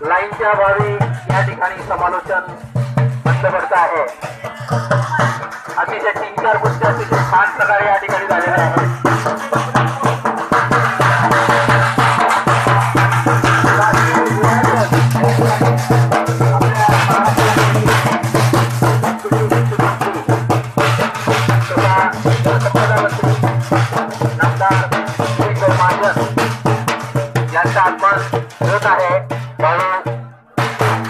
लाईनच्या भावी या ठिकाणी समालोचन बंद पडत आहे। अतिशय 3-4 गोष्टी अतिशय छान प्रकारे या ठिकाणी झालेल्या आहेत। यांचा आगमन होत आहे। म्हणून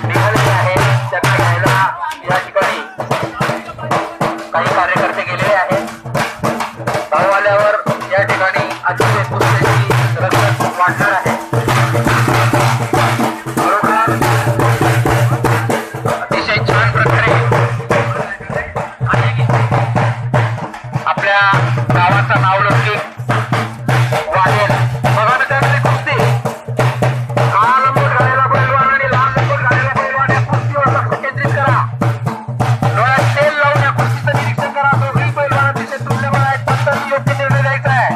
निघालेले आहे त्यांना घ्यायला या ठिकाणी काही कार्यकर्ते गेलेले आहेत। भाऊ आल्यावर या ठिकाणी अतिशय कुस्त्याची रंगत वाढणार आहे। बरोबर अतिशय छान प्रकारे आपल्या गावाचा नावलौकिक वाढेल। बघा मित्रांनो कुस्ती काल लंगोट घालायला पैलवान आणि लाल लंगोट घालायला पैलवान या कुस्तीवर लक्ष केंद्रित करा। डोळ्यात तेल लावून या कुस्तीचं निरीक्षण करा। दोघेही पैलवान अतिशय तुल्यबळ आहेत। पद्धत योग्य निर्णय द्यायचा आहे।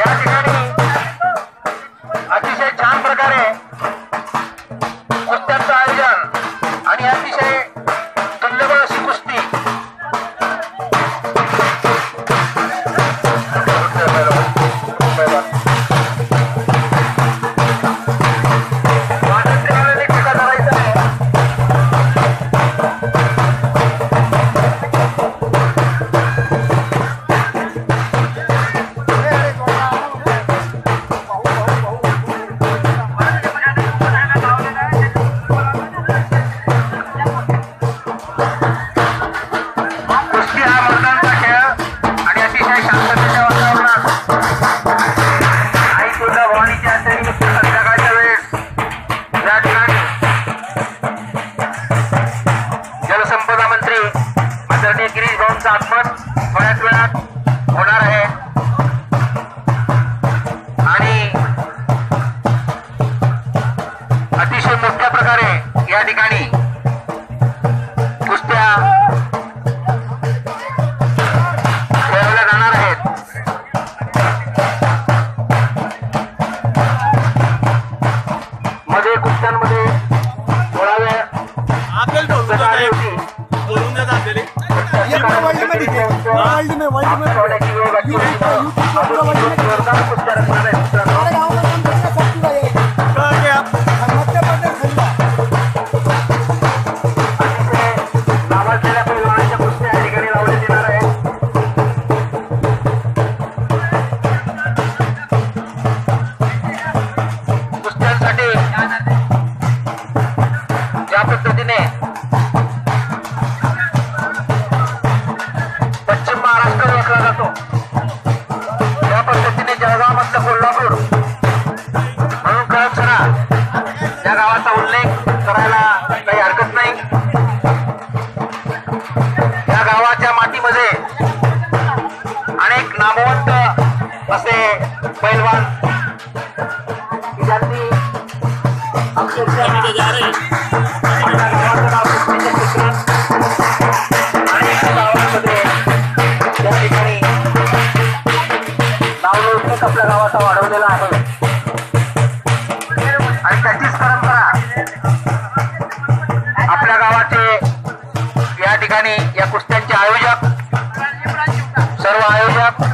या ठिकाणी अतिशय छान प्रकारे कुस्त्यांचं आयोजन आणि अतिशय तुल्यबळ अशी कुस्ती जलसंपदा मंत्री आदरणीय गिरीश भाऊंचं आगमन थोड्याच वेळात होणार आहे आणि अतिशय मोठ्या प्रकारे या ठिकाणी कुस्त्या खेळवल्या जाणार आहेत। मध्ये कुस्त्यांमध्ये थोडा वेळ नावाजलेल्या पैलवानांच्या कुस्त्या या ठिकाणी लावण्यात येणार आहेत। कुस्त्यांसाठी ज्या पद्धतीने पश्चिम महाराष्ट्र ओळखला जातो त्या पद्धतीने जळगाव मधलं कोल्हापूर म्हणून कळपसरा या गावाचा उल्लेख करायला काही हरकत नाही। या गावाच्या मातीमध्ये अनेक नामवंत असे पैलवान ज्यांनी अक्षरशः आपल्या गावाचं नाव कुस्तीच्या क्षेत्रात अनेक गावांमध्ये या ठिकाणी नावलौकिक आपल्या गावाचा वाढवलेला आहे आणि त्याचीच परंपरा आपल्या गावाचे या ठिकाणी या कुस्त्यांचे आयोजक सर्व आयोजक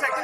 जय